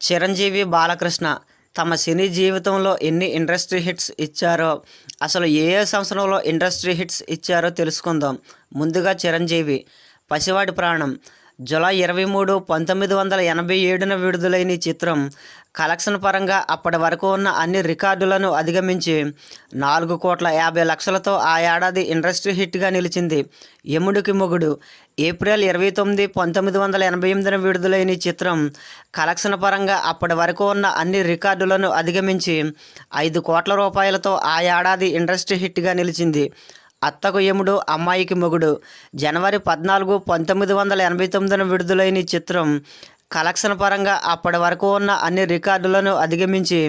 చిరంజీవి బాలకృష్ణ తమ సినీ జీవితంలో ఎన్ని ఇండస్ట్రీ హిట్స్ ఇచ్చారో, అసలు ఏ ఏ సంవత్సరంలో ఇండస్ట్రీ హిట్స్ ఇచ్చారో తెలుసుకుందాం. ముందుగా చిరంజీవి పసివాడి ప్రాణం జూలై 23, 1987న విడుదలైన ఈ చిత్రం కలెక్షన్ పరంగా అప్పటి వరకు ఉన్న అన్ని రికార్డులను అధిగమించి 4,50,00,000తో ఆ ఏడాది ఇండస్ట్రీ హిట్గా నిలిచింది. యముడికి మొగుడు ఏప్రిల్ 29, 1988న విడుదలైన ఈ చిత్రం కలెక్షన్ పరంగా అప్పటి వరకు ఉన్న అన్ని రికార్డులను అధిగమించి 5 కోట్ల రూపాయలతో ఆ ఏడాది ఇండస్ట్రీ హిట్గా నిలిచింది. అత్తకు యముడు అమ్మాయికి మొగుడు జనవరి 14, 1989న విడుదలైన ఈ చిత్రం కలెక్షన్ పరంగా అప్పటి వరకు ఉన్న అన్ని రికార్డులను అధిగమించి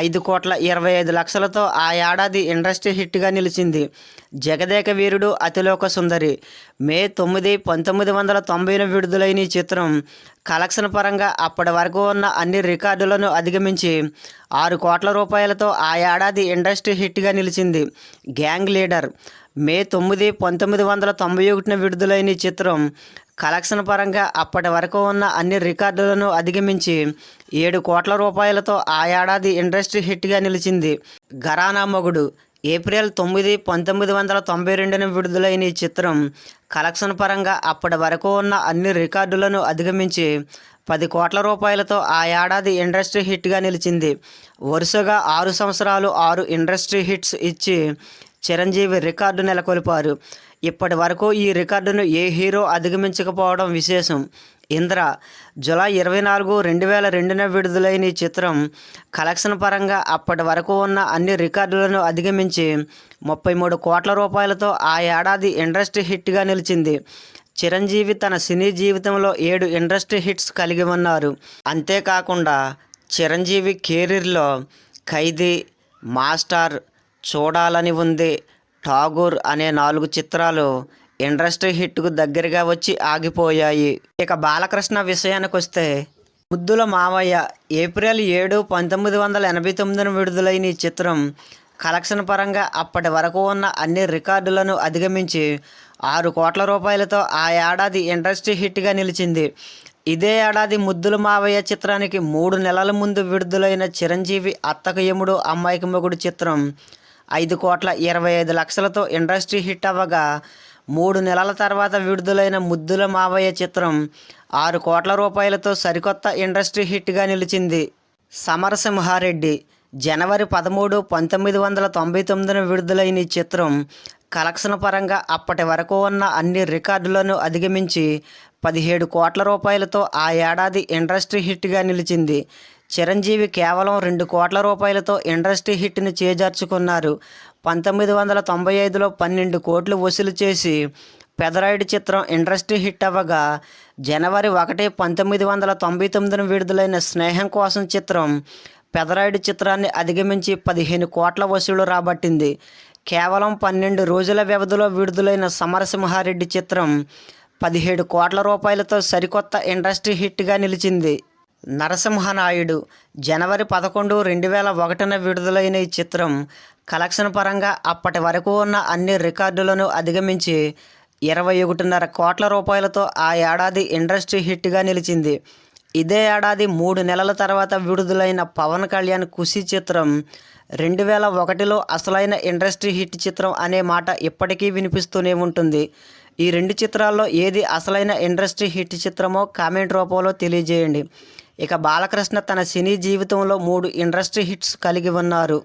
5,25,00,000తో ఆ ఏడాది ఇండస్ట్రీ హిట్గా నిలిచింది. జగదేక వీరుడు అతిలోక సుందరి మే 9, 1990న విడుదలైన ఈ చిత్రం కలెక్షన్ పరంగా అప్పటి వరకు ఉన్న అన్ని రికార్డులను అధిగమించి 6 కోట్ల రూపాయలతో ఆ ఏడాది ఇండస్ట్రీ హిట్గా నిలిచింది. గ్యాంగ్ లీడర్ మే 9, 1991న విడుదలైన ఈ చిత్రం కలెక్షన్ పరంగా అప్పటి వరకు ఉన్న అన్ని రికార్డులను అధిగమించి 7 కోట్ల రూపాయలతో ఆ ఏడాది ఇండస్ట్రీ హిట్గా నిలిచింది. ఘరానా మొగుడు ఏప్రిల్ 9, 1992న విడుదలైన ఈ చిత్రం కలెక్షన్ పరంగా అప్పటి వరకు ఉన్న అన్ని రికార్డులను అధిగమించి 10 కోట్ల రూపాయలతో ఆ ఏడాది ఇండస్ట్రీ హిట్గా నిలిచింది. వరుసగా 6 సంవత్సరాలు 6 ఇండస్ట్రీ హిట్స్ ఇచ్చి చిరంజీవి రికార్డు నెలకొల్పారు. ఇప్పటి వరకు ఈ రికార్డును ఏ హీరో అధిగమించకపోవడం విశేషం. ఇంద్ర జూలై 24, 2002న విడుదలైన ఈ చిత్రం కలెక్షన్ పరంగా అప్పటి వరకు ఉన్న అన్ని రికార్డులను అధిగమించి 33 కోట్ల రూపాయలతో ఆ ఏడాది ఇండస్ట్రీ హిట్గా నిలిచింది. చిరంజీవి తన సినీ జీవితంలో 7 ఇండస్ట్రీ హిట్స్ కలిగి ఉన్నారు. అంతేకాకుండా చిరంజీవి కెరీర్లో ఖైదీ, మాస్టర్, చూడాలని ఉంది, ఠాగూర్ అనే 4 చిత్రాలు ఇండస్ట్రీ హిట్కు దగ్గరగా వచ్చి ఆగిపోయాయి. ఇక బాలకృష్ణ విషయానికి వస్తే ముద్దుల మావయ్య ఏప్రిల్ 7, 1989న విడుదలైన ఈ చిత్రం కలెక్షన్ పరంగా అప్పటి వరకు ఉన్న అన్ని రికార్డులను అధిగమించి 6 కోట్ల రూపాయలతో ఆ ఏడాది ఇండస్ట్రీ హిట్గా నిలిచింది. ఇదే ఏడాది ముద్దుల మావయ్య చిత్రానికి 3 నెలల ముందు విడుదలైన చిరంజీవి అత్తకు యముడు అమ్మాయికి మొగుడు చిత్రం 5,25,00,000తో ఇండస్ట్రీ హిట్ అవ్వగా 3 నెలల తర్వాత విడుదలైన ముద్దుల మావయ్య చిత్రం 6 కోట్ల రూపాయలతో సరికొత్త ఇండస్ట్రీ హిట్గా నిలిచింది. సమరసింహారెడ్డి జనవరి 13, 1999న విడుదలైన ఈ చిత్రం కలెక్షన్ పరంగా అప్పటి వరకు ఉన్న అన్ని రికార్డులను అధిగమించి 17 కోట్ల రూపాయలతో ఆ ఏడాది ఇండస్ట్రీ హిట్గా నిలిచింది. చిరంజీవి కేవలం 2 కోట్ల రూపాయలతో ఇండస్ట్రీ హిట్ని చేజార్చుకున్నారు. 1995లో 12 కోట్లు వసూలు చేసి పెదరాయుడు చిత్రం ఇండస్ట్రీ హిట్ అవ్వగా జనవరి 1, 1999న విడుదలైన స్నేహం కోసం చిత్రం పెదరాయుడు చిత్రాన్ని అధిగమించి 15 కోట్ల వసూలు రాబట్టింది. కేవలం 12 రోజుల వ్యవధిలో విడుదలైన సమరసింహారెడ్డి చిత్రం 17 కోట్ల రూపాయలతో సరికొత్త ఇండస్ట్రీ హిట్గా నిలిచింది. నరసింహనాయుడు జనవరి 11, 2001న విడుదలైన ఈ చిత్రం కలెక్షన్ పరంగా అప్పటి వరకు ఉన్న అన్ని రికార్డులను అధిగమించి 21.5 కోట్ల రూపాయలతో ఆ ఏడాది ఇండస్ట్రీ హిట్గా నిలిచింది. ఇదే ఏడాది 3 నెలల తర్వాత విడుదలైన పవన్ కళ్యాణ్ ఖుషి చిత్రం 2001లో అసలైన ఇండస్ట్రీ హిట్ చిత్రం అనే మాట ఇప్పటికీ వినిపిస్తూనే ఉంటుంది. ఈ 2 చిత్రాల్లో ఏది అసలైన ఇండస్ట్రీ హిట్ చిత్రమో కామెంట్ రూపంలో తెలియజేయండి. ఇక బాలకృష్ణ తన సినీ జీవితంలో 3 ఇండస్ట్రీ హిట్స్ కలిగి ఉన్నారు.